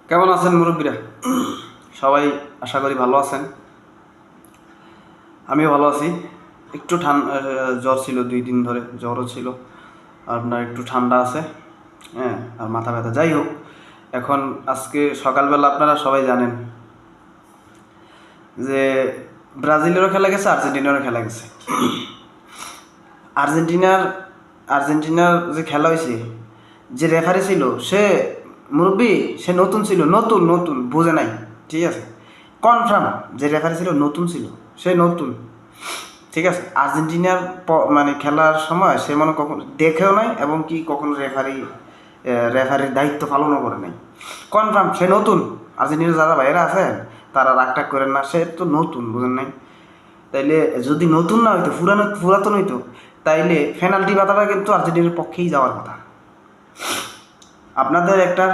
কেমন আছেন মুরব্বীরা? সবাই আশা করি ভালো আছেন। আমিও ভালো আছি। একটু জ্বর ছিল, 2 দিন ধরে জ্বরও ছিল, আপনার একটু ঠান্ডা আছে, হ্যাঁ, আর মাথা ব্যথা। যাই হোক, এখন আজকে সকালবেলা আপনারা সবাই জানেন যে ব্রাজিলেরও খেলা গেছে, আর্জেন্টিনারও খেলা গেছে। আর্জেন্টিনার আর্জেন্টিনার যে খেলা হয়েছে, যে রেফারি ছিল সে মুরব্বী, সে নতুন ছিল, নতুন নতুন বুঝে নাই, ঠিক আছে? কনফার্ম যে রেফারি ছিল নতুন ছিল, সে নতুন, ঠিক আছে? আর্জেন্টিনার মানে খেলার সময় সে মনে কখনো দেখেও নাই, এবং কি কখনো রেফারির দায়িত্ব পালনও করে নাই। কনফার্ম সে নতুন। আর্জেন্টিনার যারা বাইরে আছেন তারা রাগটাগ করেন না, সে তো নতুন, বুঝেন নাই? তাইলে যদি নতুন না হইতো, পুরাতন হইতো, তাইলে পেনাল্টি বাধাটা কিন্তু আর্জেন্টিনার পক্ষেই যাওয়ার কথা। আপনাদের একটা